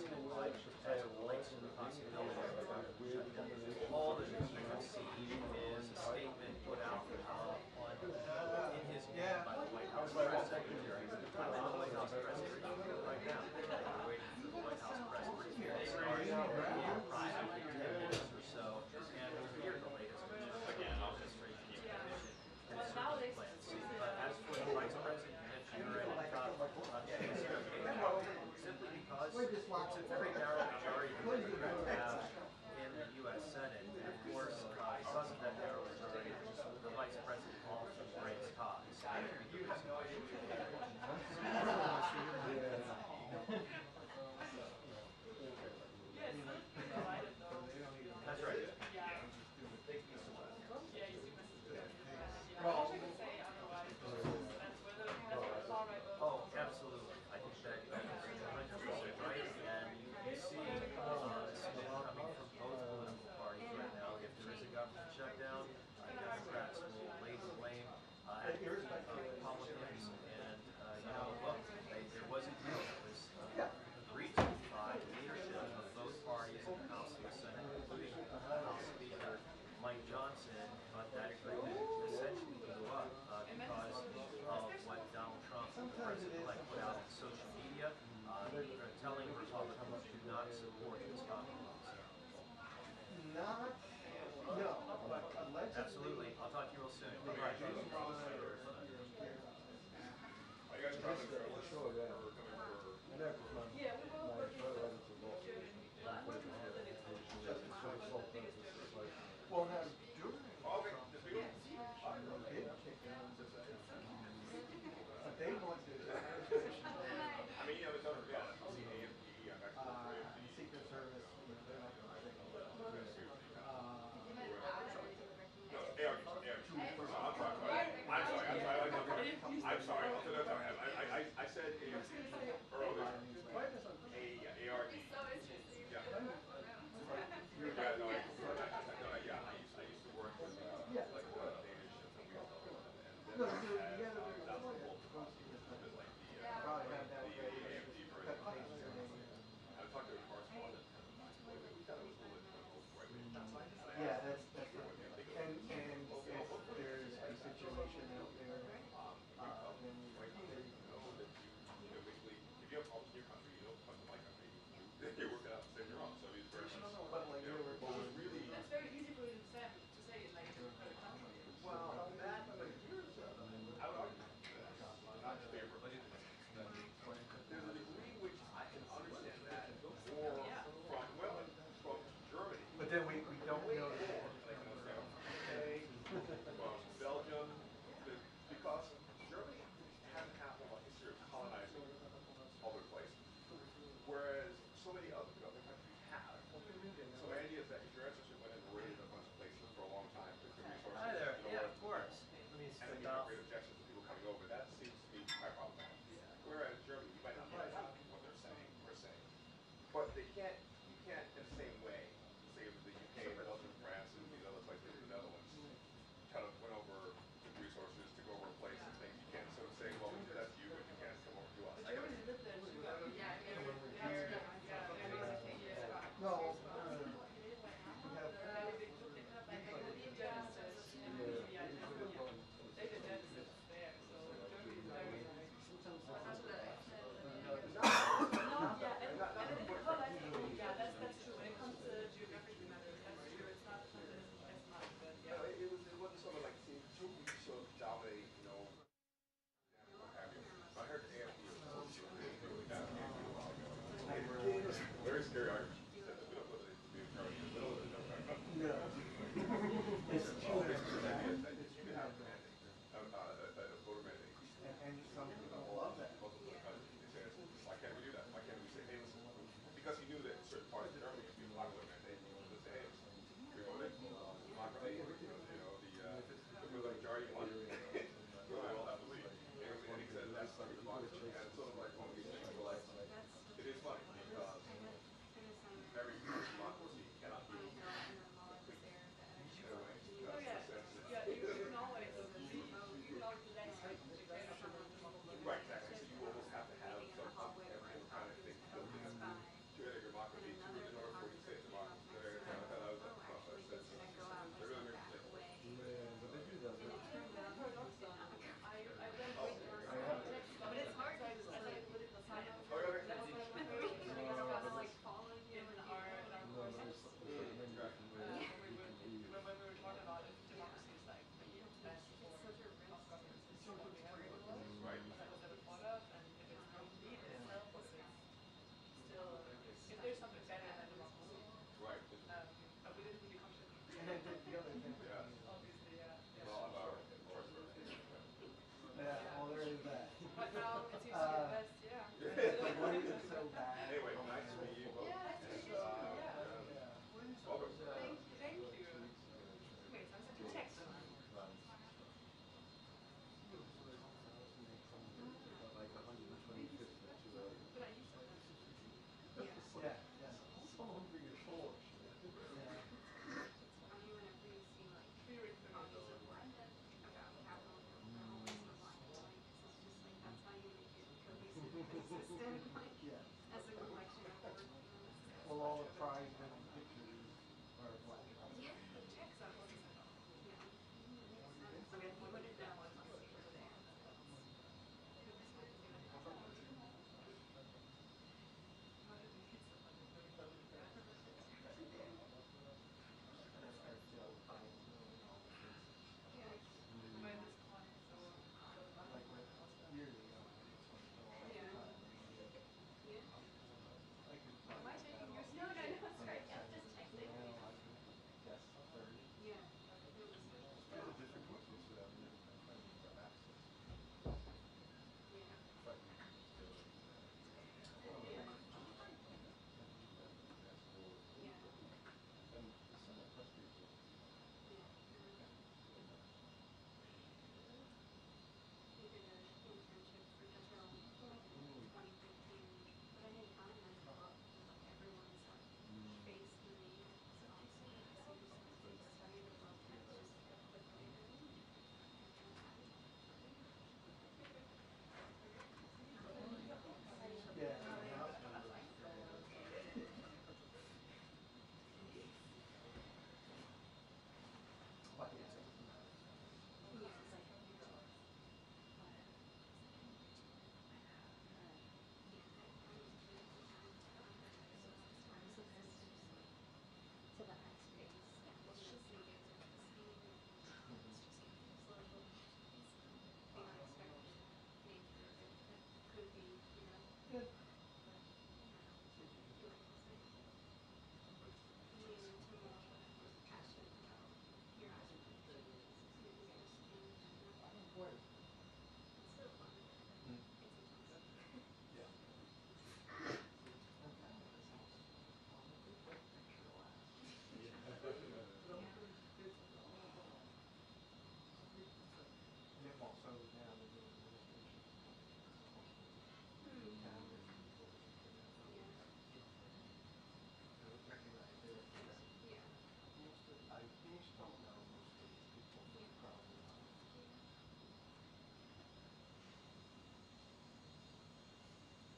President Biden as it relates to the possibility of a shutdown. All that we have seen is a statement put out in his name by the White House press secretary. The White House press secretary right now. We're waiting for the White House press briefing to start in approximately 10 minutes or so, and we'll hear the latest from the administration's commission concerning Plan C. But as for the Vice President, you mentioned already, simply because it's a very narrow majority the Democrats have in the U.S. Senate, and of course, because of that narrow majority, the Vice President often breaks ties. That's right. Oh, absolutely. I think that is 100% right. And you see support coming from both political parties right now. If there is a government shutdown, Democrats will lay the blame at Republicans. And, look, there was a deal that was agreed to by the leadership of both parties in the House and the Senate, including House Speaker Mike Johnson, but that agreement essentially blew up because of what Donald Trump, the president-elect, put out on social media, telling Republicans do not support this compromise. Absolutely. I'll talk to you real soon. Bye-bye. Are you guys traveling for the show? Yeah, we will. Well, now, during they want to I mean, it's over, yeah, Secret Service, they're not going to I'm sorry. I said earlier. ARD. Yeah. I used to work with Danish I talked to a correspondent. Yeah, that's right. And if there's a situation out there, then if you have problems in your country, you don't come to my country. You work it out and save your own. So it's very nice. But like, really, that's very easy for you to say it like for the country. Well, that here's I would argue not in favor. There's a degree which I can understand that more from Germany. But then we don't know that. From Belgium, because Germany hasn't had a history of colonizing other places, whereas so many other countries have. So my idea is that if your ancestors went and raided a bunch of places for a long time with the resources, Hi there. Yeah, of course. And we have great objections to people coming over, that seems to be quite problematic. Whereas Germany, you might not like what they're saying or saying, but you can't in the same way say the UK, Belgium, France, and these other places, the Netherlands, kind of went over with resources to go over a place and things. You can't sort of say, well, we did that to you, but you can't come over to us. Germany lived there too. No. That's true. When it comes to geographic matters, that's true. It's not as much, but yeah. It wasn't sort of like two weeks sort of dominate, I heard the AFD very scary argument. No. It's true. You can have a voter mandate. And some people love that. Why can't we do that? Why can't we say, hey, listen, because he knew that certain parts of Germany could be a popular mandate, he say, hey, we voted, democracy, the majority won. So they all have to leave. And he said that's like democracy. And it's sort of like one of these things where like, it is funny because every democracy cannot be complete. Oh yeah, you can always right, exactly. So you almost have to have some kind of thing built in to Well, it seems to get best, yeah. The light is so bad. Anyway, nice to meet you. Yeah, nice to meet you too, yeah. Welcome. Thank you, thank you. Wait, so I'm sent a text on. Like 125th of 2 But I used to have it. Yeah, yeah. Someone bring a torch. Yeah. Funny whenever you see like Very funny. bodies of work about capital always the black and white because it's just like that's how you make it cohesive as a system, like Yeah. as a collection of work. Well, all the prize winning pictures are black and white. Yeah. The text on wasn't sent off. Yeah. I mean, if you put it down, it must be over there. Not even hits the button, but it's really bad. Yeah. I had this client, so Like years ago, I just want to spend all that Yeah. time. Yeah. I could am I find taking that your No, all. no, speech? no, it's right. I'm just texting. Well, I could guess 30. Yeah. No, it's good. It's kind of difficult to sort of, I find you've got access to Yeah. the fact that you can just go in there. Yeah. That's all. Yeah. And there's some press people. Yeah. I did an internship for Shutdown like in 2015, but I didn't find my book because like everyone's like face and name. So obviously like as soon as someone takes study the book and it's just like a click later. Yeah. But yeah. To the high space, it's just the unexpected nature of it that could be, you know, Good. lean into more passion about your occupations, you know, your skin, Where? it's so fun. It's exhausting. Yeah. I'm kind of this house. On a good picture last. But I'm pretty busy. And then also now they're doing administration support. Calendar people. Yeah. To recognize their work. Yeah. Most of, I don't know most of these people, Yeah. probably not.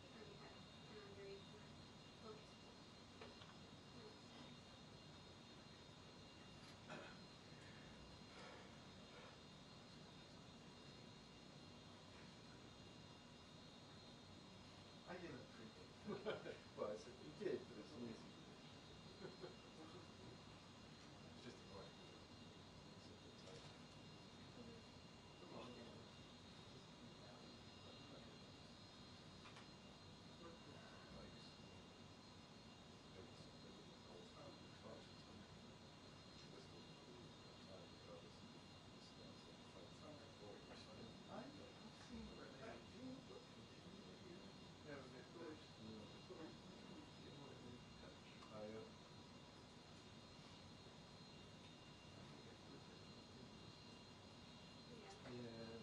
And we had very focused. I didn't predict. Well, I said you did, but it's an easy prediction. It's just a question of simple time. Well, again, just a few thousand, but okay. Likes, maybe the calls out the fast time. This will include time regardless of distance and find something for you. I've seen where they continue to have a bit first. Get more than you can touch. I I think it's good that you do this. Yeah. yeah,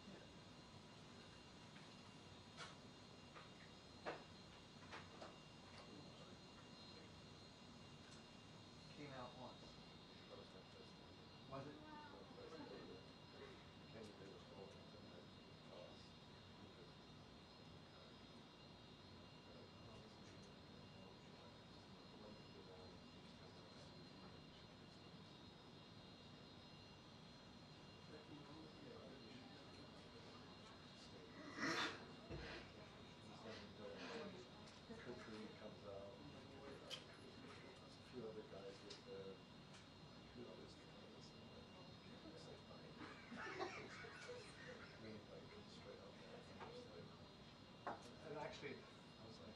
Yeah. Came out once. that was my first day. Was it? My first day there. Came the day before and didn't have the pass because Oh, this is good. I wanted to go down and just have a Susie and she gets the rest. Becky, when was the other She issue? stayed. She comes down and Karine comes out. There's a few other guys with her. Who are those guys? And I'm like, can you say hi? And then like comes straight up there and I'm just like, And actually, I was like,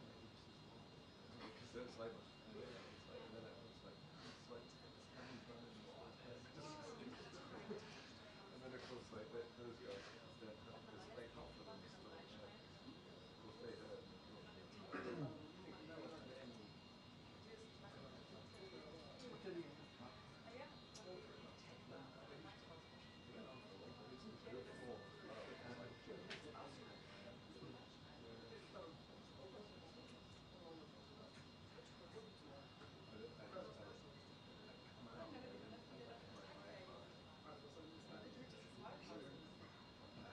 maybe this is normal. Because it was like, and then I was like, it's like 10 times running. And then of course like that, those guys, despite half of them still have, because they had it's good form. I come out and I come back to my iPhone, and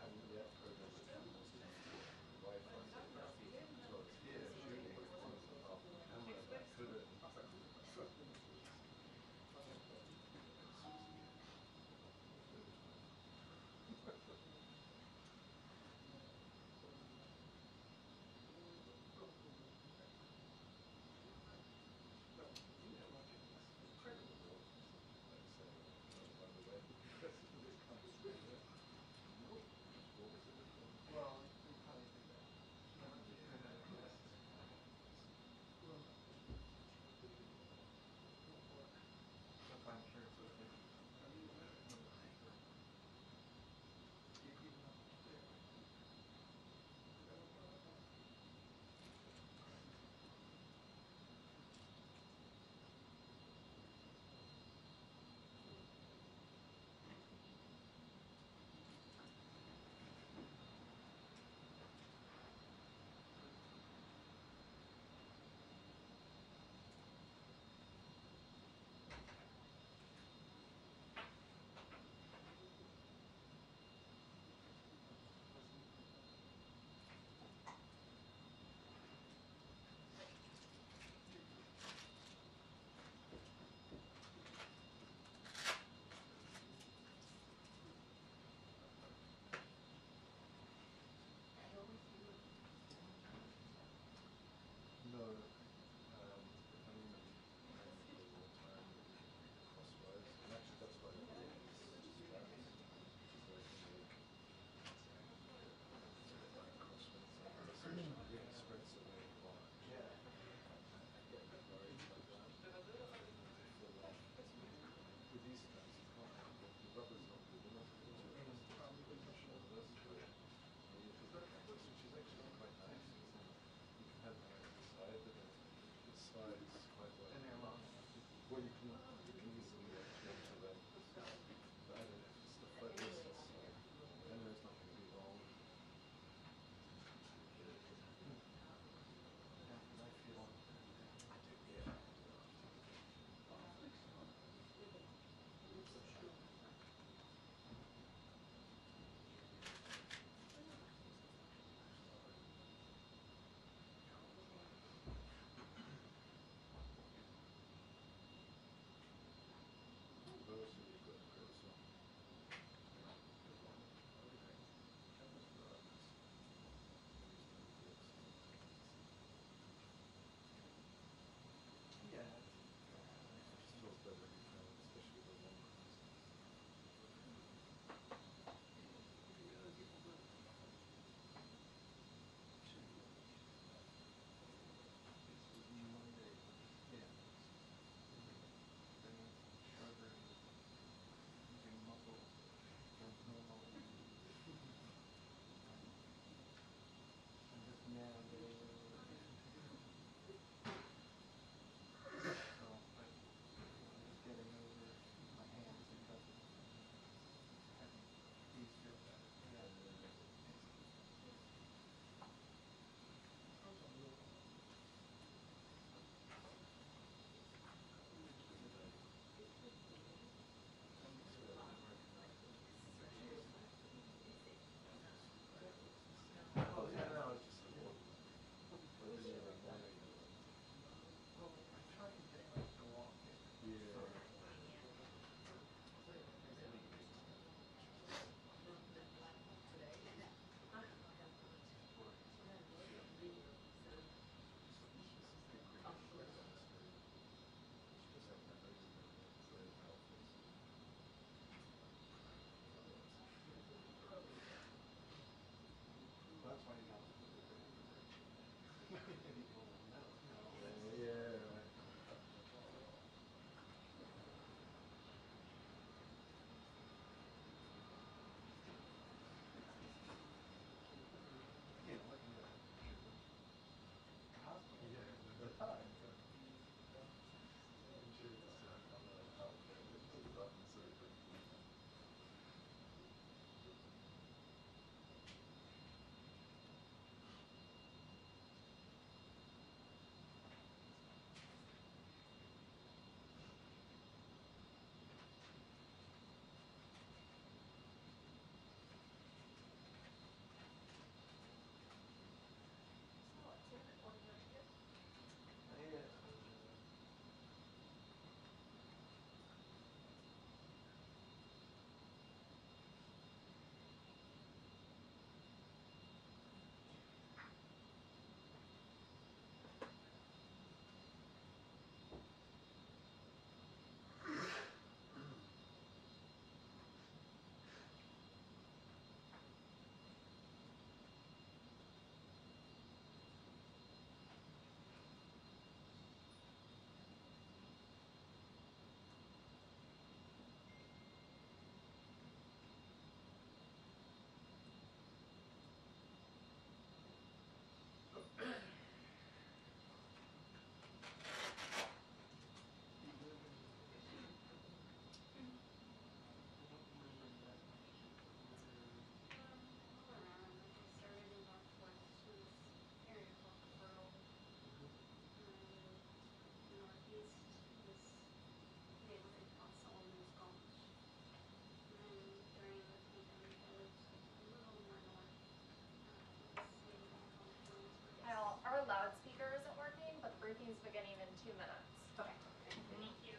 2 minutes. Okay. Thank you.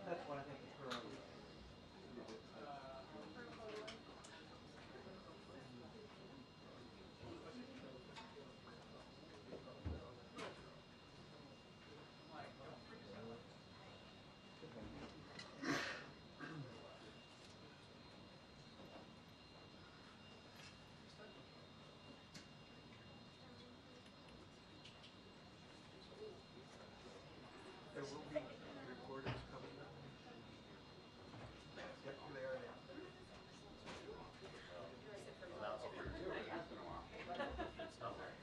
That's why I think it's her. There will be reporters coming up. Yep, they are now. Loudspeaker too. It's not working.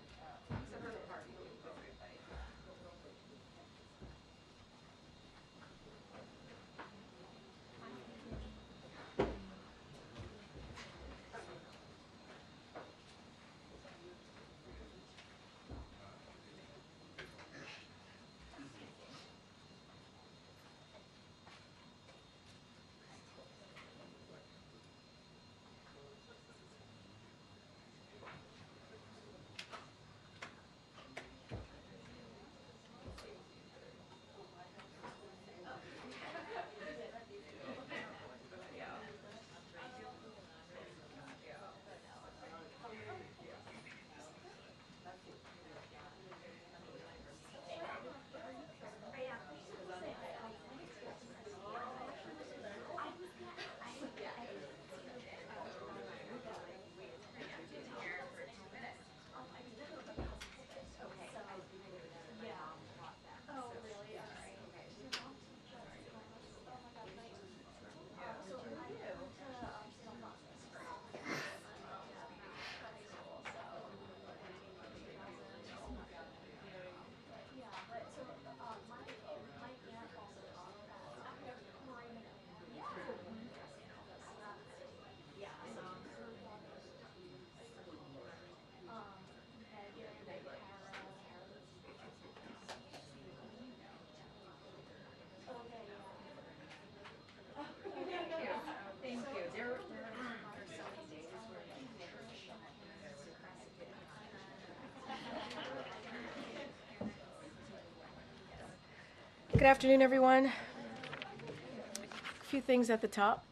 Good afternoon, everyone. A few things at the top.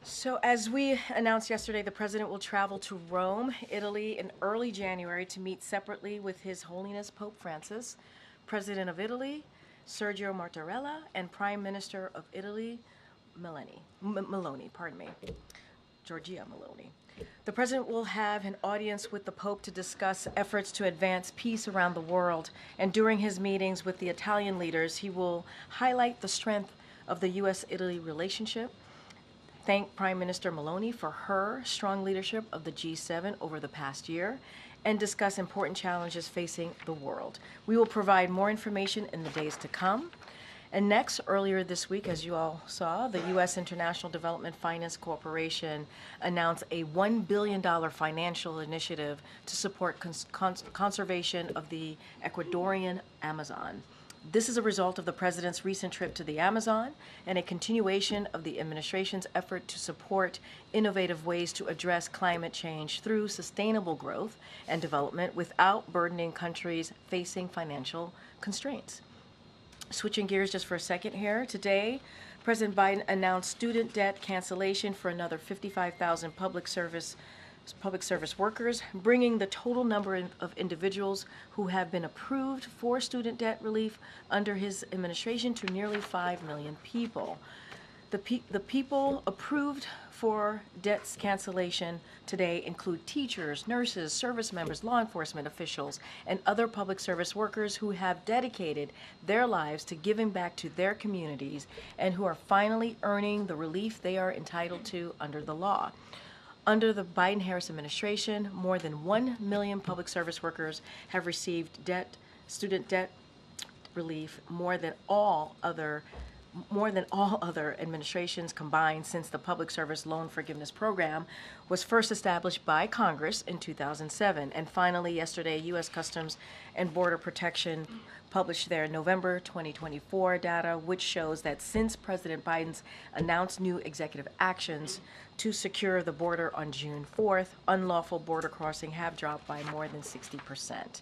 So as we announced yesterday, the president will travel to Rome, Italy in early January to meet separately with His Holiness Pope Francis, President of Italy, Sergio Mattarella, and Prime Minister of Italy, Meloni, Giorgia Meloni. The president will have an audience with the Pope to discuss efforts to advance peace around the world, and during his meetings with the Italian leaders, he will highlight the strength of the U.S.-Italy relationship, thank Prime Minister Meloni for her strong leadership of the G7 over the past year, and discuss important challenges facing the world. We will provide more information in the days to come. And next, earlier this week, as you all saw, the U.S. International Development Finance Corporation announced a $1 billion financial initiative to support conservation of the Ecuadorian Amazon. This is a result of the president's recent trip to the Amazon and a continuation of the administration's effort to support innovative ways to address climate change through sustainable growth and development without burdening countries facing financial constraints. Switching gears just for a second here. Today, President Biden announced student debt cancellation for another 55,000 public service workers, bringing the total number of individuals who have been approved for student debt relief under his administration to nearly 5 million people. The people approved for debts cancellation today include teachers, nurses, service members, law enforcement officials, and other public service workers who have dedicated their lives to giving back to their communities and who are finally earning the relief they are entitled to under the law. Under the Biden-Harris administration, more than 1 million public service workers have received student debt relief, more than all other more than all other administrations combined since the Public Service Loan Forgiveness Program was first established by Congress in 2007. And finally, yesterday, U.S. Customs and Border Protection published their November 2024 data, which shows that since President Biden's announced new executive actions to secure the border on June 4th, unlawful border crossing have dropped by more than 60%.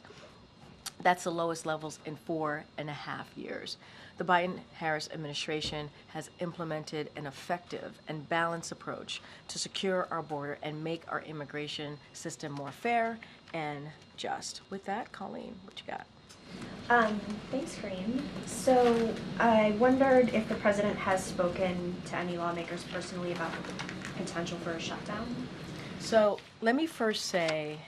That's the lowest levels in 4.5 years. The Biden-Harris administration has implemented an effective and balanced approach to secure our border and make our immigration system more fair and just. With that, Colleen, what you got? Thanks, Karine. So I wondered if the president has spoken to any lawmakers personally about the potential for a shutdown. So let me first say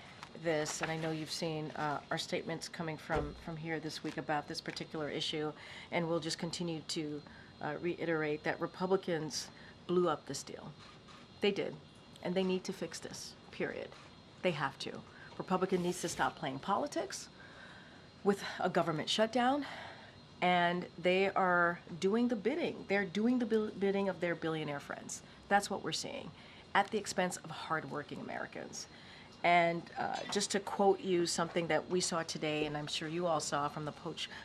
this, and I know you've seen our statements coming from here this week about this particular issue, and we'll just continue to reiterate that Republicans blew up this deal. They did, and they need to fix this, period. They have to. Republican needs to stop playing politics with a government shutdown, and they are doing the bidding. They're doing the bidding of their billionaire friends. That's what we're seeing, at the expense of hardworking Americans. And just to quote you something that we saw today, and I'm sure you all saw from the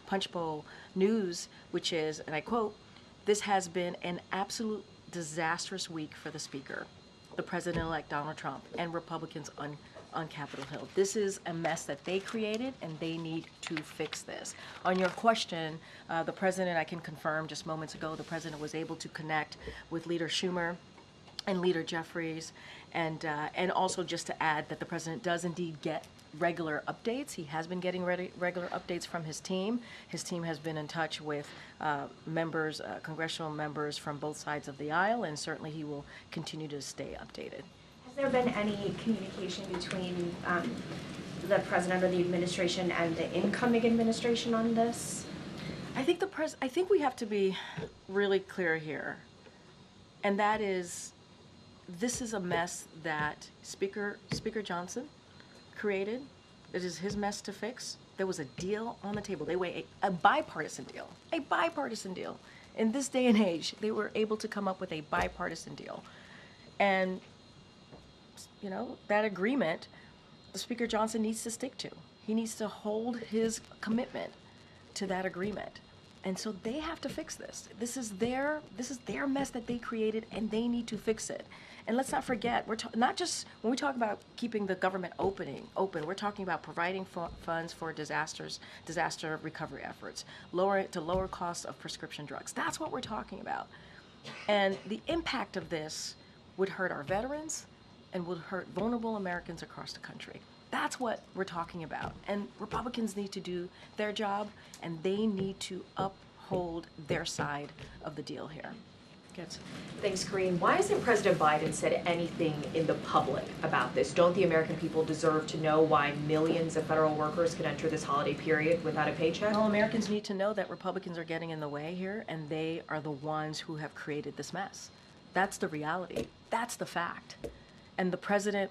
Punch Bowl News, which is, and I quote, "This has been an absolute disastrous week for the Speaker, the President-elect Donald Trump, and Republicans on Capitol Hill. This is a mess that they created, and they need to fix this." On your question, the President, I can confirm just moments ago, the President was able to connect with Leader Schumer and Leader Jeffries, and also just to add that the President does indeed get regular updates. He has been getting regular updates from his team. His team has been in touch with members, congressional members from both sides of the aisle, and certainly he will continue to stay updated. Has there been any communication between the president or the administration and the incoming administration on this? I think we have to be really clear here, and that is, this is a mess that Speaker Johnson created. It is his mess to fix. There was a deal on the table. They weigh a bipartisan deal. A bipartisan deal. In this day and age, they were able to come up with a bipartisan deal. And, you know, that agreement, the Speaker Johnson needs to stick to. He needs to hold his commitment to that agreement. And so they have to fix this. This is their mess that they created, and they need to fix it. And let's not forget, we're not just when we talk about keeping the government open, we're talking about providing funds for disaster recovery efforts, lower costs of prescription drugs. That's what we're talking about. And the impact of this would hurt our veterans and would hurt vulnerable Americans across the country. That's what we're talking about. And Republicans need to do their job, and they need to uphold their side of the deal here. Thanks, Karine. Why hasn't President Biden said anything in the public about this? Don't the American people deserve to know why millions of federal workers could enter this holiday period without a paycheck? Well, Americans need to know that Republicans are getting in the way here, and they are the ones who have created this mess. That's the reality. That's the fact. And the president,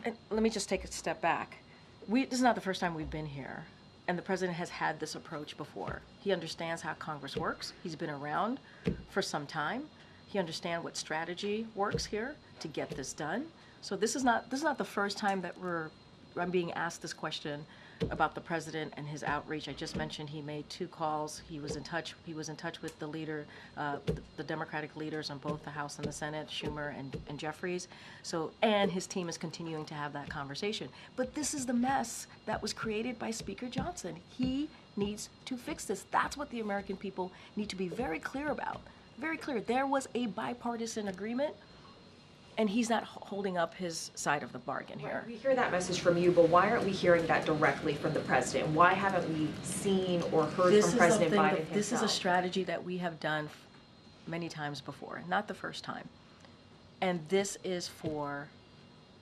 and let me just take a step back. This is not the first time we've been here, and the president has had this approach before. He understands how Congress works. He's been around for some time. He understands what strategy works here to get this done. So this is not the first time that I'm being asked this question about the president and his outreach. I just mentioned he made 2 calls. He was in touch with the leader, the Democratic leaders on both the House and the Senate, Schumer and Jeffries. So, and his team is continuing to have that conversation. But this is the mess that was created by Speaker Johnson. He needs to fix this. That's what the American people need to be very clear about. Very clear. There was a bipartisan agreement, and he's not holding up his side of the bargain here. We hear that message from you, but why aren't we hearing that directly from the president? Why haven't we seen or heard from President Biden himself? This is a strategy that we have done many times before, not the first time. And this is for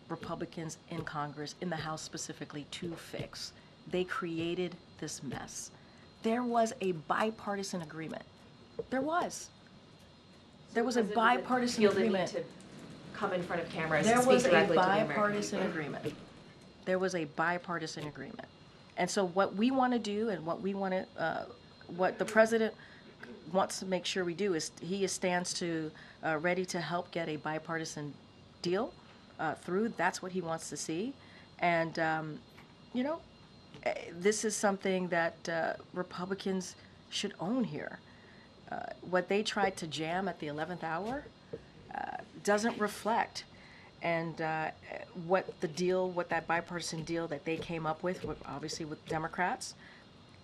Republicans in Congress, in the House specifically, to fix. They created this mess. There was a bipartisan agreement. There was a bipartisan agreement. Come in front of cameras There and speak was a directly to the American bipartisan agreement. There was a bipartisan agreement. And so what we want to do, and what the president wants to make sure we do is he stands to ready to help get a bipartisan deal through. That's what he wants to see. And, you know, this is something that Republicans should own here. What they tried to jam at the 11th hour doesn't reflect. And what that bipartisan deal that they came up with, obviously with Democrats.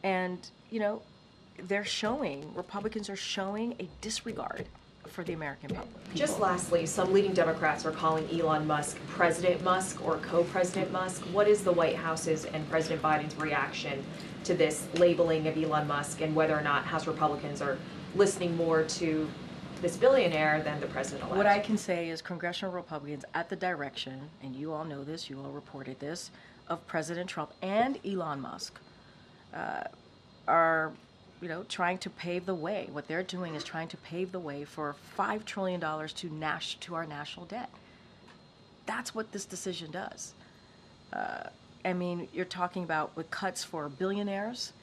And, you know, Republicans are showing a disregard for the American public. Just lastly, some leading Democrats are calling Elon Musk President Musk or Co-President Musk. What is the White House's and President Biden's reaction to this labeling of Elon Musk, and whether or not House Republicans are listening more to this billionaire than the president-elect? What I can say is congressional Republicans at the direction, and you all know this, you all reported this, of President Trump and Elon Musk are, you know, trying to pave the way. What they're doing is trying to pave the way for $5 trillion to our national debt. That's what this decision does. I mean, you're talking about with cuts for billionaires,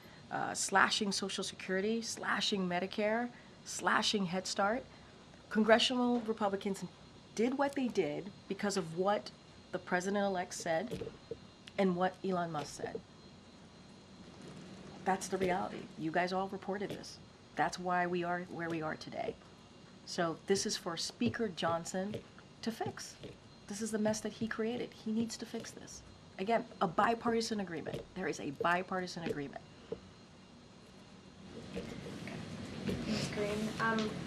slashing Social Security, slashing Medicare, slashing Head Start. Congressional Republicans did what they did because of what the president-elect said and what Elon Musk said. That's the reality. You guys all reported this. That's why we are where we are today. So this is for Speaker Johnson to fix. This is the mess that he created. He needs to fix this. Again, a bipartisan agreement. There is a bipartisan agreement. Ms. Green,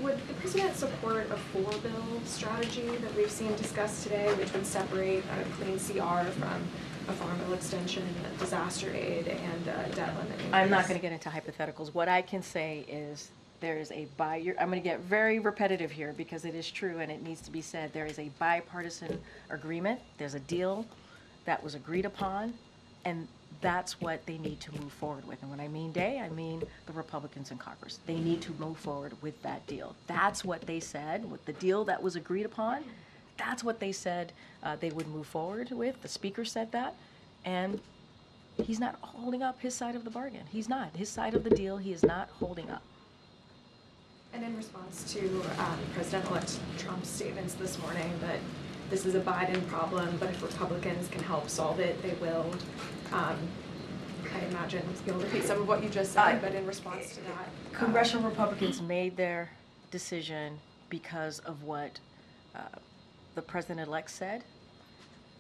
would the president support a four-bill strategy that we've seen discussed today, which would separate clean CR from a farm bill extension, disaster aid, and debt limit? I'm not going to get into hypotheticals. What I can say is there is I'm going to get very repetitive here because it is true and it needs to be said. There is a bipartisan agreement. There's a deal that was agreed upon, and that's what they need to move forward with. And when I mean they, I mean the Republicans in Congress. They need to move forward with that deal. That's what they said, with the deal that was agreed upon. That's what they said they would move forward with. The Speaker said that, and he's not holding up his side of the bargain. He's not. His side of the deal, he is not holding up. And in response to President-elect Trump's statements this morning that this is a Biden problem, but if Republicans can help solve it, they will. I imagine you'll repeat some of what you just said, but in response to that. Congressional Republicans made their decision because of what the president-elect said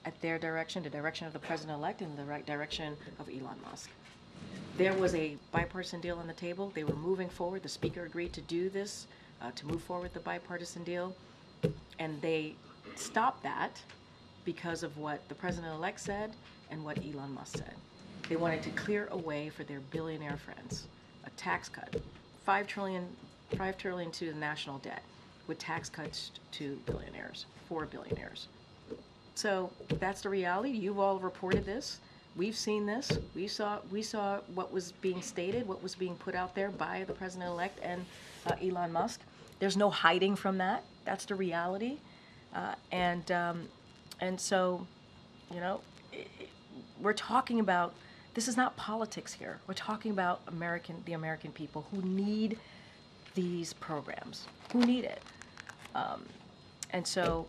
at their direction, the direction of the president-elect, and the right direction of Elon Musk. There was a bipartisan deal on the table. They were moving forward. The Speaker agreed to do this, to move forward with the bipartisan deal, and they stopped that because of what the president-elect said and what Elon Musk said. They wanted to clear a way for their billionaire friends, a tax cut, $5 trillion to the national debt, with tax cuts to billionaires, for billionaires. So that's the reality. You've all reported this. We've seen this. We saw what was being stated, what was being put out there by the president-elect and Elon Musk. There's no hiding from that. That's the reality. And so, you know, we're talking about, this is not politics here. We're talking about the American people who need these programs, who need it. And so,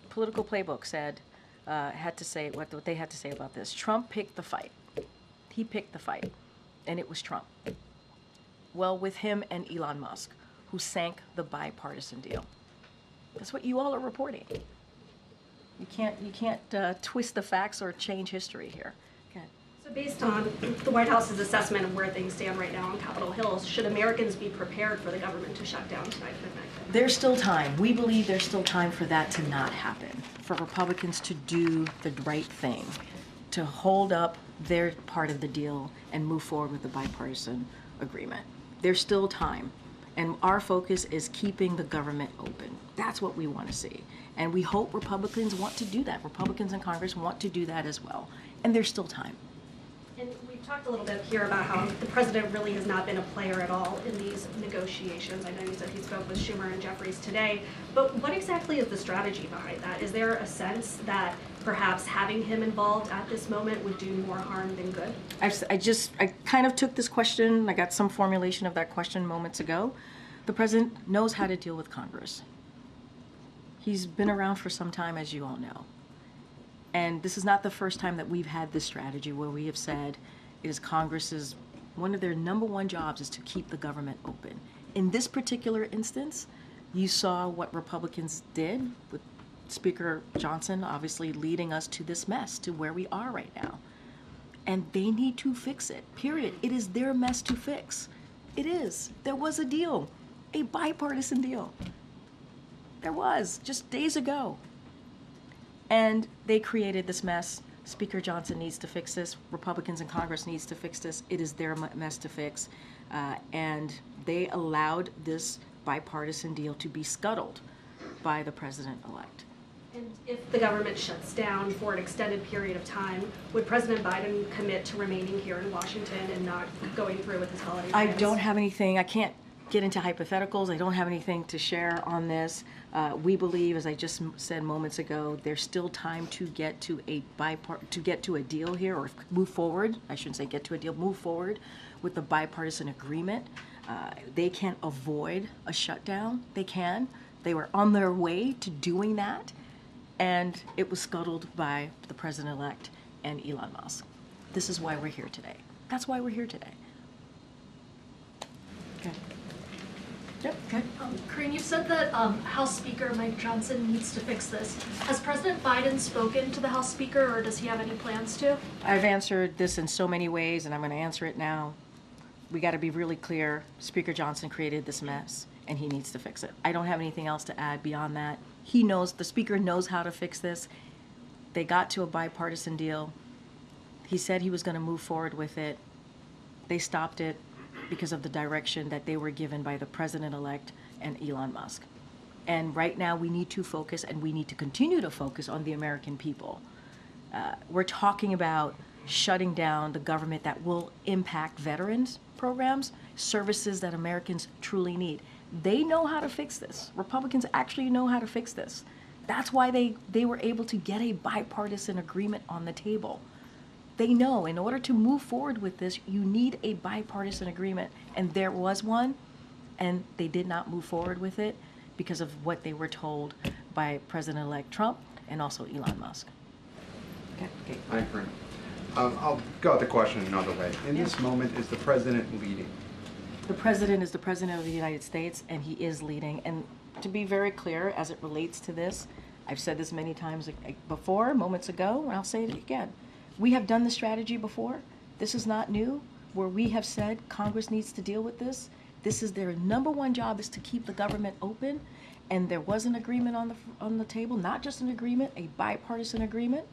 Political Playbook said, had to say what they had to say about this. Trump picked the fight. He picked the fight, and it was Trump. Well, with him and Elon Musk, who sank the bipartisan deal. That's what you all are reporting. You can't twist the facts or change history here. Okay. So based on the White House's assessment of where things stand right now on Capitol Hill, should Americans be prepared for the government to shut down tonight at midnight? There's still time. We believe there's still time for that to not happen, for Republicans to do the right thing, to hold up their part of the deal and move forward with the bipartisan agreement. There's still time. And our focus is keeping the government open. That's what we want to see. And we hope Republicans want to do that. Republicans in Congress want to do that as well. And there's still time. And we've You talked a little bit here about how the president really has not been a player at all in these negotiations. I know you said he spoke with Schumer and Jeffries today, but what exactly is the strategy behind that? Is there a sense that perhaps having him involved at this moment would do more harm than good? I kind of took this question, I got some formulation of that question moments ago. The president knows how to deal with Congress. He's been around for some time, as you all know. And this is not the first time that we've had this strategy where we have said it is Congress's, one of their number one jobs is to keep the government open. In this particular instance, you saw what Republicans did with Speaker Johnson obviously leading us to this mess, to where we are right now. And they need to fix it, period. It is their mess to fix. It is. There was a deal, a bipartisan deal. There was, just days ago. And they created this mess. Speaker Johnson needs to fix this. Republicans in Congress needs to fix this. It is their mess to fix. And they allowed this bipartisan deal to be scuttled by the president-elect. And if the government shuts down for an extended period of time, would President Biden commit to remaining here in Washington and not going through with his holiday plans? I don't have anything. I can't get into hypotheticals. I don't have anything to share on this. We believe, as I just said moments ago, there's still time to get to a deal here, or move forward. I shouldn't say get to a deal. Move forward with the bipartisan agreement. They can't avoid a shutdown. They can. They were on their way to doing that, and it was scuttled by the president-elect and Elon Musk. This is why we're here today. That's why we're here today. Okay. Yep, okay. Karine, you said that House Speaker Mike Johnson needs to fix this. Has President Biden spoken to the House Speaker, or does he have any plans to? I've answered this in so many ways, and I'm going to answer it now. We got to be really clear. Speaker Johnson created this mess, and he needs to fix it. I don't have anything else to add beyond that. He knows, the Speaker knows how to fix this. They got to a bipartisan deal. He said he was going to move forward with it. They stopped it because of the direction that they were given by the president-elect and Elon Musk. And right now we need to focus, and we need to continue to focus on the American people. We're talking about shutting down the government that will impact veterans programs, services that Americans truly need. They know how to fix this. Republicans actually know how to fix this. That's why they were able to get a bipartisan agreement on the table. They know in order to move forward with this, you need a bipartisan agreement. And there was one, and they did not move forward with it because of what they were told by President-elect Trump and also Elon Musk. Okay. Hi, Karine. I'll go at the question another way. In this moment, is the president leading? The president is the president of the United States, and he is leading. And to be very clear, as it relates to this, I've said this many times before, moments ago, and I'll say it again. We have done the strategy before. This is not new, where we have said Congress needs to deal with this. This is their number one job, is to keep the government open. And there was an agreement on the table, not just an agreement, a bipartisan agreement.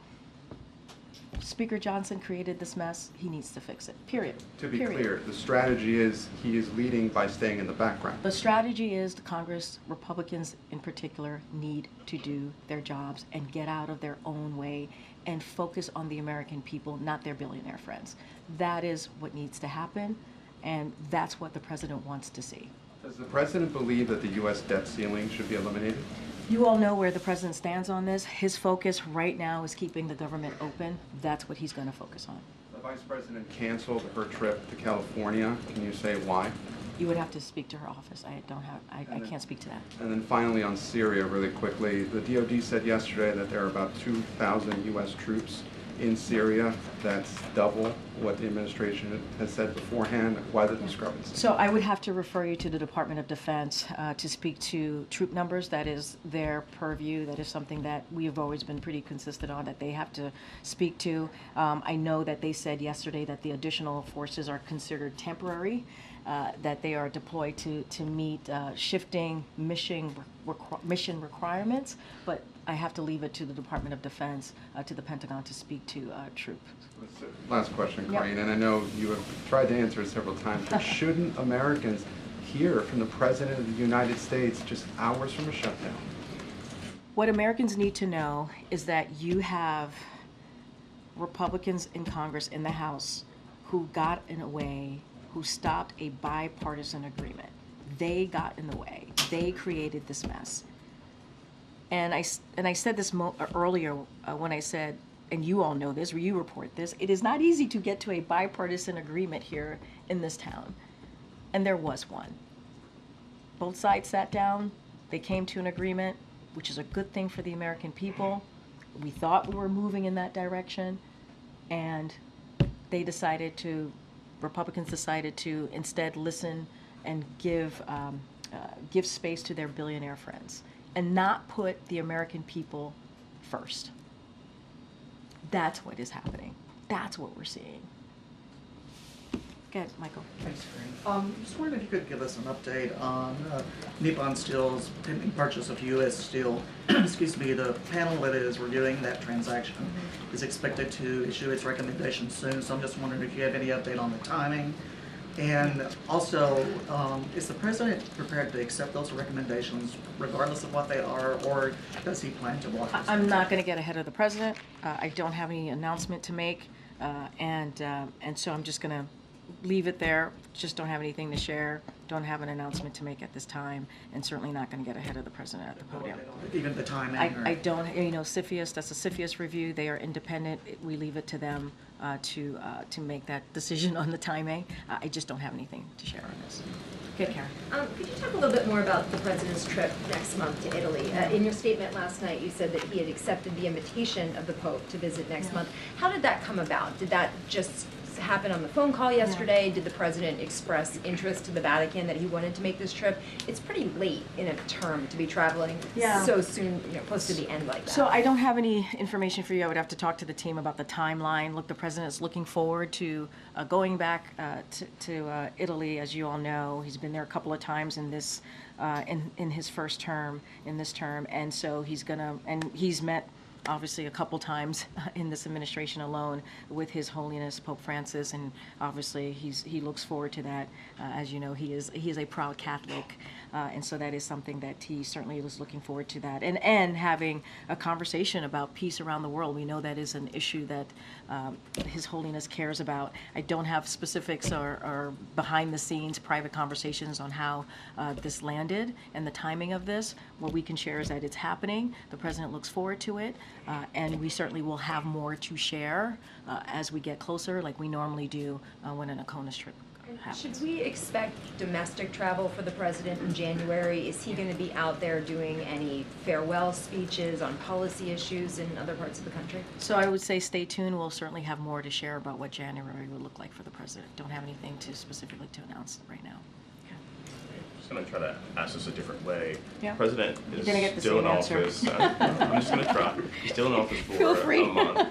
Speaker Johnson created this mess. He needs to fix it, period. To be clear, the strategy is he is leading by staying in the background. The strategy is the Congress, Republicans in particular, need to do their jobs and get out of their own way and focus on the American people, not their billionaire friends. That is what needs to happen, and that's what the president wants to see. Does the president believe that the U.S. debt ceiling should be eliminated? You all know where the president stands on this. His focus right now is keeping the government open. That's what he's going to focus on. The vice president canceled her trip to California. Can you say why? You would have to speak to her office. I can't speak to that. And then finally on Syria, really quickly, the DOD said yesterday that there are about 2,000 U.S. troops in Syria. That's double what the administration has said beforehand. Why the discrepancy? So I would have to refer you to the Department of Defense to speak to troop numbers. That is their purview. That is something that we have always been pretty consistent on, that they have to speak to. I know that they said yesterday that the additional forces are considered temporary, that they are deployed to meet shifting mission requirements, but I have to leave it to the Department of Defense, to the Pentagon, to speak to troops. Last question, Karine, Yep. and I know you have tried to answer it several times, but shouldn't Americans hear from the President of the United States just hours from a shutdown? What Americans need to know is that you have Republicans in Congress, in the House, who got in the way, who stopped a bipartisan agreement. They got in the way. They created this mess. And I said this earlier when I said, and you all know this, or you report this, it is not easy to get to a bipartisan agreement here in this town. And there was one. Both sides sat down, they came to an agreement, which is a good thing for the American people. We thought we were moving in that direction, and Republicans decided to instead listen and give space to their billionaire friends and not put the American people first. That's what is happening. That's what we're seeing. Go ahead, Michael. Thanks, Karine. Just wondering if you could give us an update on Nippon Steel's pending purchase of U.S. Steel. Excuse me, the panel that is reviewing that transaction is expected to issue its recommendation soon, so I'm just wondering if you have any update on the timing. And also, is the president prepared to accept those recommendations regardless of what they are, or does he plan to block this? I'm not going to get ahead of the president. I don't have any announcement to make, and so I'm just going to leave it there. Just don't have anything to share. Don't have an announcement to make at this time, and certainly not going to get ahead of the president at the podium. Even the timing? I don't, CFIUS, that's a CFIUS review. They are independent. We leave it to them to make that decision on the timing. I just don't have anything to share on this. Good, Karen. Could you talk a little bit more about the president's trip next month to Italy? In your statement last night, you said that he had accepted the invitation of the Pope to visit next month. How did that come about? Did that just happen on the phone call yesterday? Yeah. Did the president express interest to the Vatican that he wanted to make this trip? It's pretty late in a term to be traveling so soon, close to the end like that. So I don't have any information for you. I would have to talk to the team about the timeline. Look, the president is looking forward to going back to Italy. As you all know, he's been there a couple of times in this in his first term, in this term, and so he's met obviously a couple times in this administration alone with His Holiness Pope Francis, and obviously he looks forward to that. As you know, he is a proud Catholic, and so that is something that he certainly was looking forward to that, and having a conversation about peace around the world. We know that is an issue that His Holiness cares about. I don't have specifics or behind the scenes private conversations on how this landed and the timing of this. What we can share is that it's happening. The president looks forward to it. And we certainly will have more to share as we get closer, like we normally do when an ACONUS trip happens. Should we expect domestic travel for the president in January? Is he going to be out there doing any farewell speeches on policy issues in other parts of the country? So I would say stay tuned. We'll certainly have more to share about what January will look like for the president. Don't have anything specifically to announce right now. I'm going to try to ask this a different way. Yeah. The president is get still in answer. office. I'm just going to try. He's still in office for a month.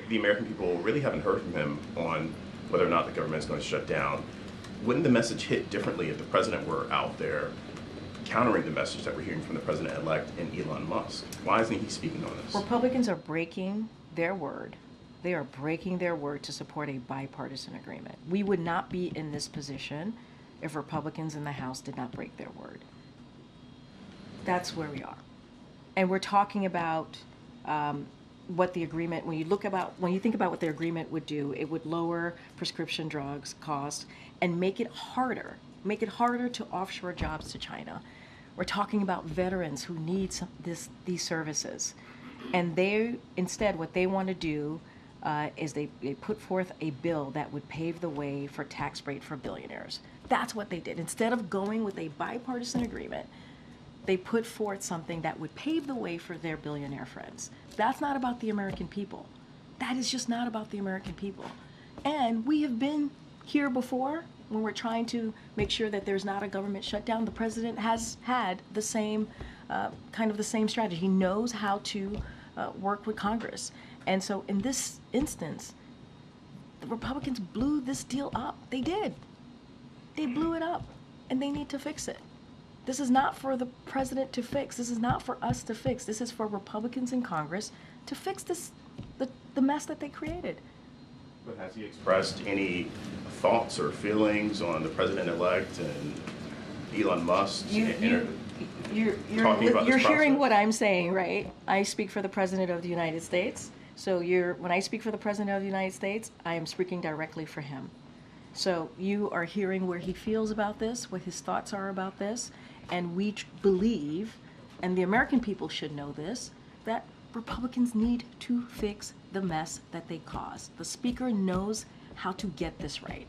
The American people really haven't heard from him on whether or not the government is going to shut down. Wouldn't the message hit differently if the president were out there countering the message that we're hearing from the president-elect and Elon Musk? Why isn't he speaking on this? Republicans are breaking their word. They are breaking their word to support a bipartisan agreement. We would not be in this position if Republicans in the House did not break their word. That's where we are. And we're talking about what the agreement, when you think about what the agreement would do, it would lower prescription drugs costs and make it harder to offshore jobs to China. We're talking about veterans who need these services. And instead, what they want to do is they put forth a bill that would pave the way for tax break for billionaires. That's what they did. Instead of going with a bipartisan agreement, they put forth something that would pave the way for their billionaire friends. That's not about the American people. That is just not about the American people. And we have been here before when we're trying to make sure that there's not a government shutdown. The president has had the same strategy. He knows how to work with Congress. And so in this instance, the Republicans blew this deal up. They did. They blew it up, and they need to fix it. This is not for the president to fix. This is not for us to fix. This is for Republicans in Congress to fix the mess that they created. But has he expressed any thoughts or feelings on the president-elect and Elon Musk? You're hearing what I'm saying, right? I speak for the President of the United States, So when I speak for the President of the United States, I am speaking directly for him. So you are hearing where he feels about this, what his thoughts are about this, and we believe, and the American people should know this, that Republicans need to fix the mess that they caused. The Speaker knows how to get this right.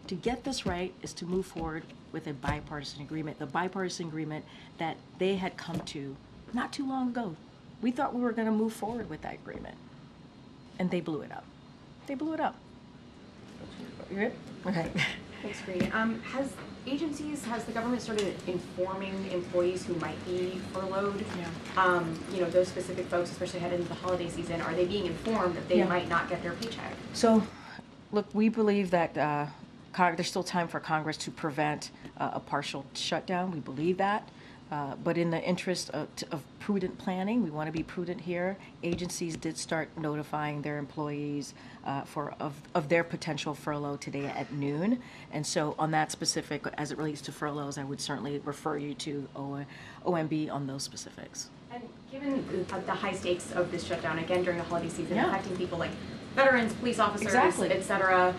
To get this right is to move forward with a bipartisan agreement, the bipartisan agreement that they had come to not too long ago. We thought we were going to move forward with that agreement, and they blew it up. They blew it up. You good? Okay. Thanks, Karine. Has the government started informing employees who might be furloughed? Yeah. Those specific folks, especially heading into the holiday season, are they being informed that they Yeah. might not get their paycheck? So, look, we believe that there's still time for Congress to prevent a partial shutdown. We believe that. But in the interest of prudent planning, we want to be prudent here. Agencies did start notifying their employees of their potential furlough today at noon. And so on that specific, as it relates to furloughs, I would certainly refer you to OMB on those specifics. And given the high stakes of this shutdown, again, during the holiday season, Yeah. affecting people like veterans, police officers, Exactly. et cetera,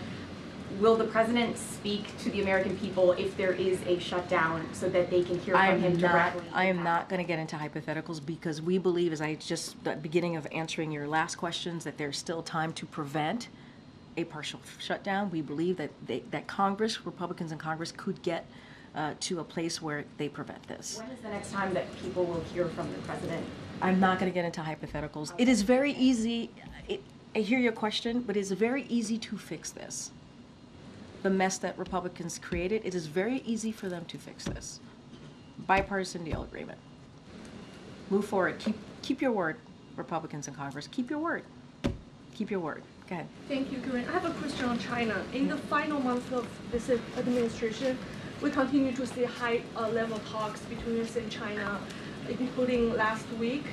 will the president speak to the American people if there is a shutdown so that they can hear from him directly? I am not going to get into hypotheticals because we believe, as I just, the beginning of answering your last questions, that there's still time to prevent a partial shutdown. We believe that that Congress, Republicans in Congress, could get to a place where they prevent this. When is the next time that people will hear from the president? I'm not going to get into hypotheticals. It is very easy. I hear your question, but it's very easy to fix this. The mess that Republicans created, it is very easy for them to fix this. Bipartisan deal agreement. Move forward. Keep your word, Republicans in Congress. Keep your word. Keep your word. Go ahead. Thank you, Karine. I have a question on China. In the final month of this administration, we continue to see high-level talks between US and China, including last week.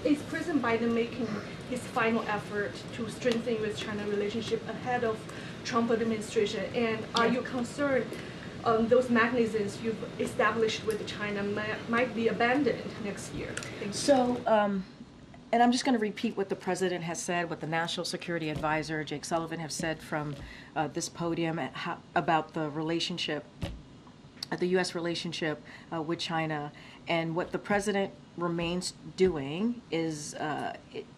Is President Biden making his final effort to strengthen US-China relationship ahead of Trump administration? And are you concerned those mechanisms you've established with China might be abandoned next year? Thank you. So, and I'm just going to repeat what the president has said, what the National Security Advisor, Jake Sullivan, have said from this podium about the relationship, the U.S. relationship with China. And what the president remains doing is,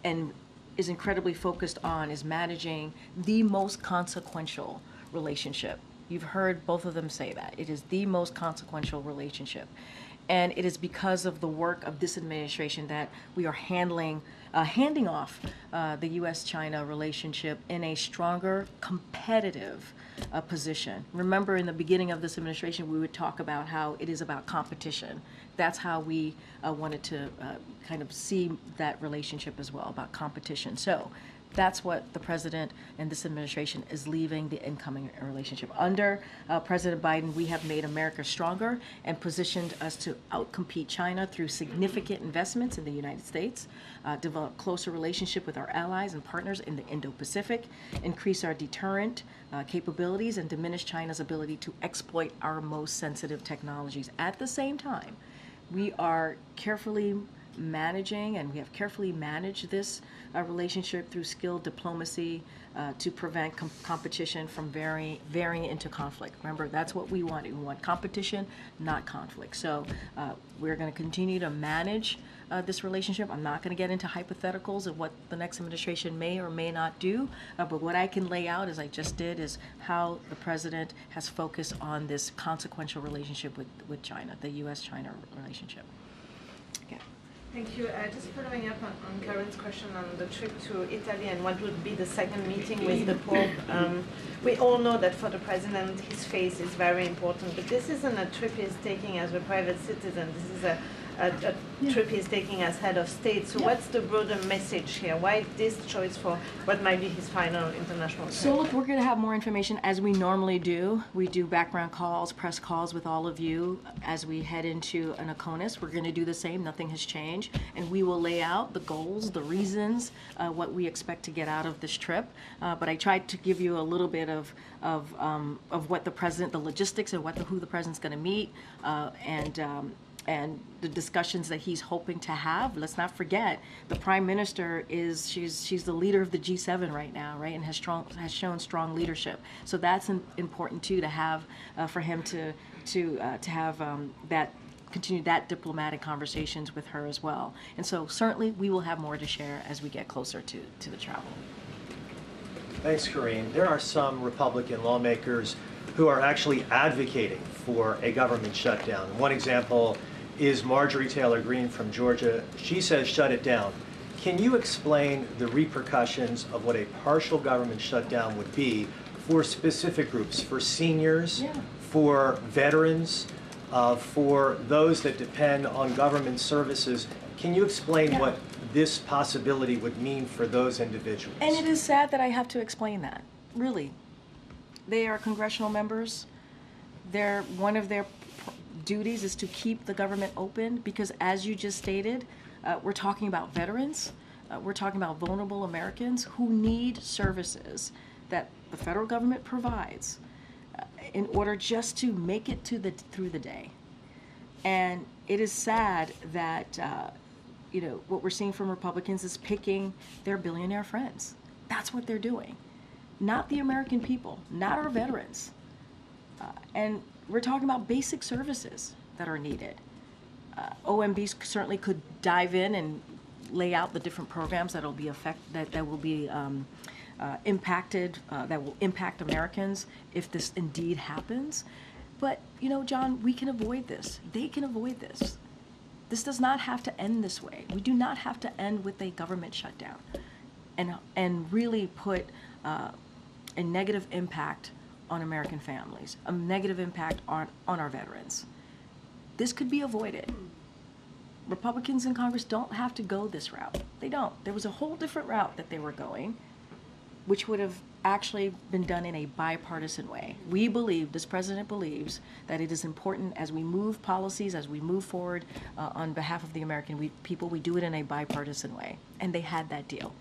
and is incredibly focused on, is managing the most consequential relationship. You've heard both of them say that. It is the most consequential relationship. And it is because of the work of this administration that we are handing off the U.S.-China relationship in a stronger, competitive position. Remember, in the beginning of this administration, we would talk about how it is about competition. That's how we wanted to kind of see that relationship as well, about competition. So that's what the president and this administration is leaving the incoming relationship. Under President Biden, we have made America stronger and positioned us to outcompete China through significant investments in the United States, develop closer relationship with our allies and partners in the Indo-Pacific, increase our deterrent capabilities, and diminish China's ability to exploit our most sensitive technologies. At the same time, we are carefully managing, and we have carefully managed this relationship through skilled diplomacy to prevent competition from varying into conflict. Remember, that's what we want. We want competition, not conflict. So we're going to continue to manage this relationship. I'm not going to get into hypotheticals of what the next administration may or may not do, but what I can lay out, as I just did, is how the president has focused on this consequential relationship with China, the U.S.-China relationship. Okay. Thank you. Just following up on Karine's question on the trip to Italy and what would be the second meeting with the Pope. We all know that for the president, his face is very important, but this isn't a trip he's taking as a private citizen. This is a trip he's taking as head of state. So what's the broader message here? Why this choice for what might be his final international trip? So look, we're going to have more information as we normally do. We do background calls, press calls with all of you as we head into an ACONUS. We're going to do the same. Nothing has changed. And we will lay out the goals, the reasons, what we expect to get out of this trip. But I tried to give you a little bit of what the president, the logistics, and who the president's going to meet, the discussions that he's hoping to have. Let's not forget, the prime minister she's the leader of the G7 right now, right, and has shown strong leadership. So that's important too, to have for him to have that continue that diplomatic conversations with her as well. And so certainly we will have more to share as we get closer to the travel. Thanks, Karine. There are some Republican lawmakers who are actually advocating for a government shutdown. One example is Marjorie Taylor Greene from Georgia. She says shut it down. Can you explain the repercussions of what a partial government shutdown would be for specific groups, for seniors, for veterans, for those that depend on government services? Can you explain what this possibility would mean for those individuals? And it is sad that I have to explain that, really. They are congressional members. One of their duties is to keep the government open because, as you just stated, we're talking about veterans. We're talking about vulnerable Americans who need services that the federal government provides in order just to make it through the day. And it is sad that what we're seeing from Republicans is picking their billionaire friends. That's what they're doing. Not the American people, not our veterans. And we're talking about basic services that are needed. OMB certainly could dive in and lay out the different programs that will be impacted, that will impact Americans if this indeed happens. But, John, we can avoid this. They can avoid this. This does not have to end this way. We do not have to end with a government shutdown and really put a negative impact on American families, a negative impact on our veterans. This could be avoided. Republicans in Congress don't have to go this route. They don't. There was a whole different route that they were going, which would have actually been done in a bipartisan way. This president believes that it is important as we move policies, as we move forward on behalf of the American people, we do it in a bipartisan way. And they had that deal.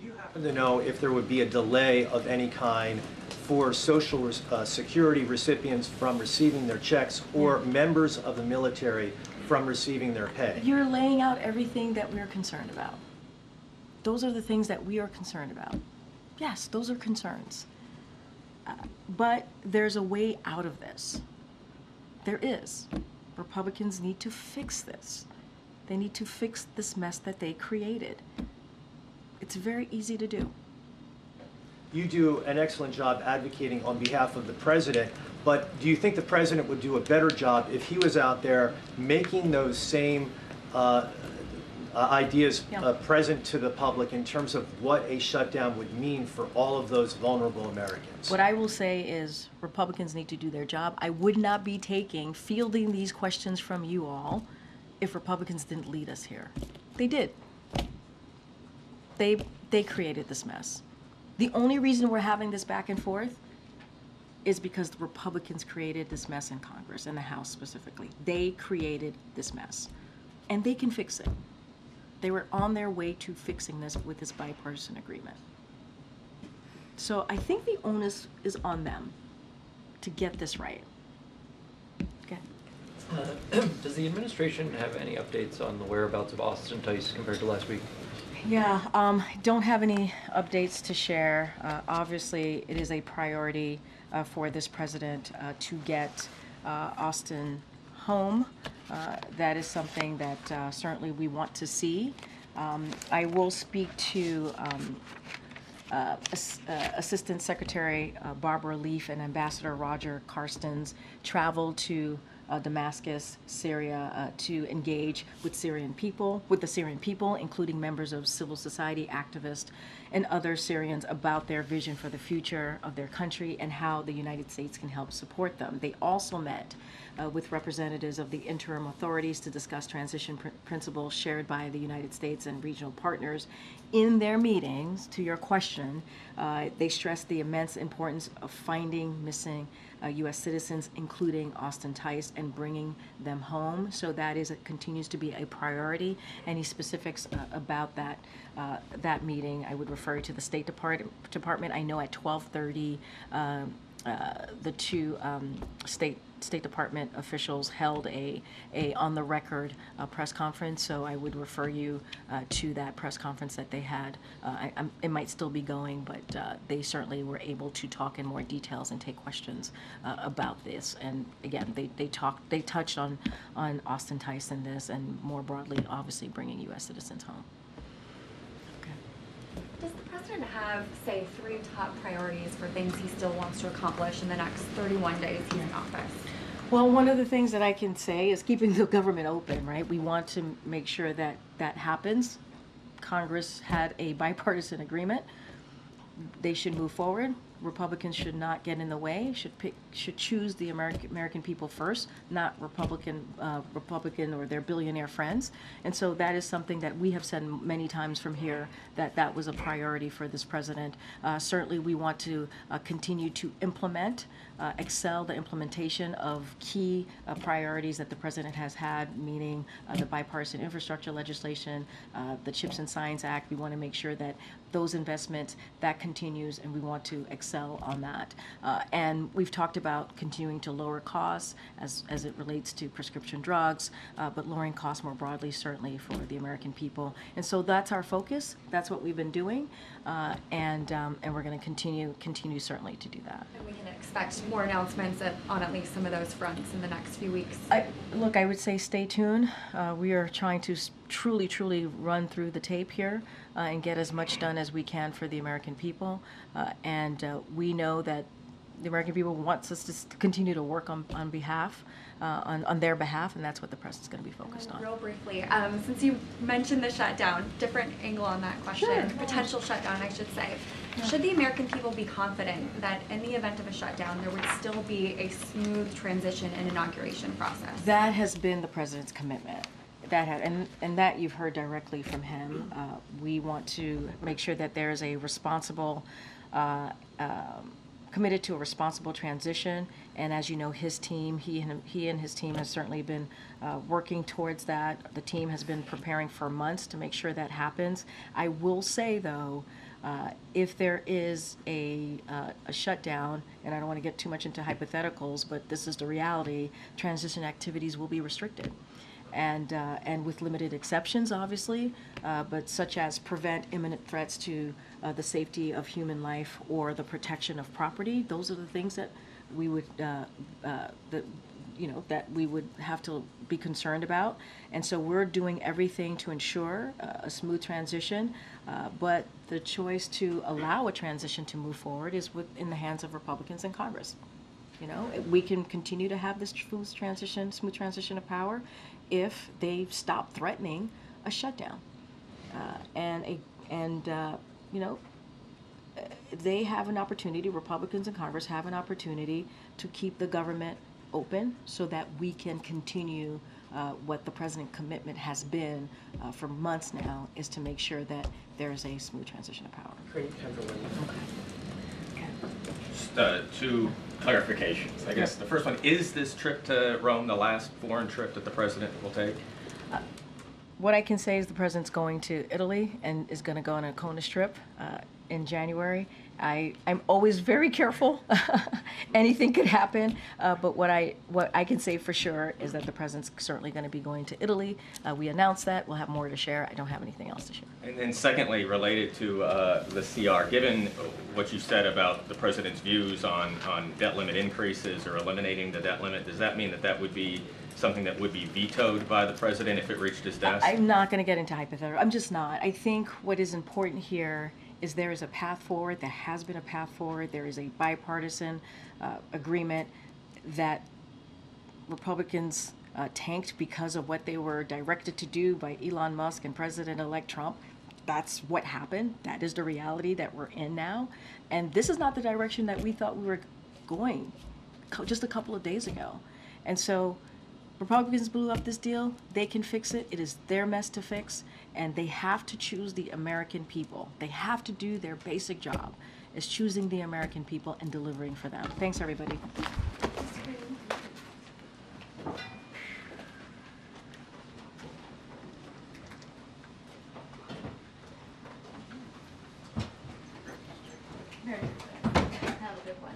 Do you happen to know if there would be a delay of any kind for Social Security recipients from receiving their checks or members of the military from receiving their pay? You're laying out everything that we're concerned about. Those are the things that we are concerned about. Yes, those are concerns. But there's a way out of this. There is. Republicans need to fix this. They need to fix this mess that they created. It's very easy to do. You do an excellent job advocating on behalf of the president, but do you think the president would do a better job if he was out there making those same ideas present to the public in terms of what a shutdown would mean for all of those vulnerable Americans? What I will say is Republicans need to do their job. I would not be fielding these questions from you all if Republicans didn't lead us here. They did. They created this mess. The only reason we're having this back and forth is because the Republicans created this mess in Congress, in the House specifically. They created this mess, and they can fix it. They were on their way to fixing this with this bipartisan agreement. So I think the onus is on them to get this right. Okay. Does the administration have any updates on the whereabouts of Austin Tice compared to last week? Yeah, don't have any updates to share. Obviously, it is a priority for this president to get Austin home. That is something that certainly we want to see. I will speak to Assistant Secretary Barbara Leaf and Ambassador Roger Carstens traveled to Damascus, Syria, to engage with the Syrian people, including members of civil society activists and other Syrians about their vision for the future of their country and how the United States can help support them. They also met with representatives of the interim authorities to discuss transition principles shared by the United States and regional partners. In their meetings, to your question, they stressed the immense importance of finding missing U.S. citizens, including Austin Tice, and bringing them home. So that continues to be a priority. Any specifics about that meeting, I would refer you to the State Department. I know at 12:30, the two State State Department officials held a on the record press conference. So I would refer you to that press conference that they had. It might still be going, but they certainly were able to talk in more details and take questions about this. And again, they touched on Austin Tice and this, and more broadly, obviously bringing U.S. citizens home. Does the president have, say, 3 top priorities for things he still wants to accomplish in the next 31 days he's in office? Well, one of the things that I can say is keeping the government open, right? We want to make sure that that happens. Congress had a bipartisan agreement. They should move forward. Republicans should not get in the way, should choose the American people first, not Republican or their billionaire friends. And so that is something that we have said many times from here, that was a priority for this president. Certainly we want to continue to excel the implementation of key priorities that the president has had, meaning the bipartisan infrastructure legislation, the CHIPS and Science Act. We want to make sure that those investments, that continues, and we want to excel on that. And we've talked about continuing to lower costs as it relates to prescription drugs, but lowering costs more broadly, certainly for the American people. And so that's our focus. That's what we've been doing, and we're going to continue certainly to do that. And we can expect more announcements on at least some of those fronts in the next few weeks. Look, I would say stay tuned. We are trying to truly run through the tape here and get as much done as we can for the American people. And we know that the American people wants us to continue to work on their behalf, and that's what the president's going to be focused on. Real briefly, since you mentioned the shutdown, different angle on that question, Sure. Potential shutdown, I should say. Yeah. Should the American people be confident that in the event of a shutdown, there would still be a smooth transition and inauguration process? That has been the president's commitment. And that you've heard directly from him. We want to make sure that there is a responsible, committed to a responsible transition. And as you know, his team, he and his team has certainly been working towards that. The team has been preparing for months to make sure that happens. I will say, though, if there is a shutdown, and I don't want to get too much into hypotheticals, but this is the reality, transition activities will be restricted. And with limited exceptions, obviously, but such as prevent imminent threats to the safety of human life or the protection of property. Those are the things that we would that we would have to be concerned about. And so we're doing everything to ensure a smooth transition. But the choice to allow a transition to move forward is in the hands of Republicans in Congress. You know, we can continue to have this smooth transition of power if they stop threatening a shutdown. They have an opportunity, Republicans in Congress have an opportunity to keep the government open so that we can continue what the president's commitment has been for months now, is to make sure that there's a smooth transition of power. Just 2 clarifications, I guess. The first one, is this trip to Rome the last foreign trip that the president will take? What I can say is the president's going to Italy and is going to go on a Kona trip in January. I'm always very careful. Anything could happen, but what I can say for sure is that the president's certainly going to be going to Italy. We announced that. We'll have more to share. I don't have anything else to share. And then secondly, related to the CR, given what you said about the president's views on debt limit increases or eliminating the debt limit, does that mean that would be something that would be vetoed by the president if it reached his desk? I'm not going to get into hypothetical. I'm just not. I think what is important here is there is a path forward. There has been a path forward. There is a bipartisan agreement that Republicans tanked because of what they were directed to do by Elon Musk and President-elect Trump. That's what happened. That is the reality that we're in now. And this is not the direction that we thought we were going just a couple of days ago. And so Republicans blew up this deal. They can fix it. It is their mess to fix. And they have to choose the American people. They have to do their basic job, is choosing the American people and delivering for them. Thanks, everybody. Very good. Have a good one.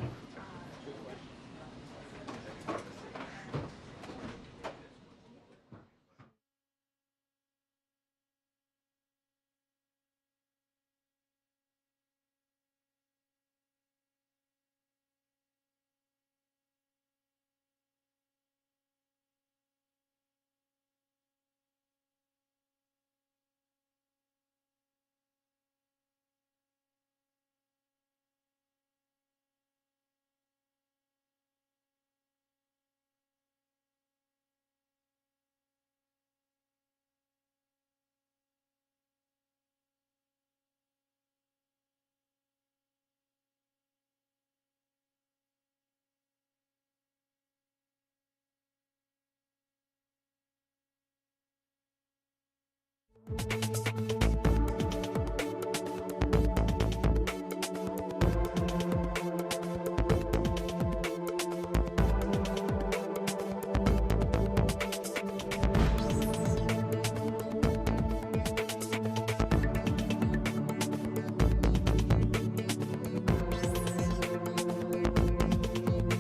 Bye.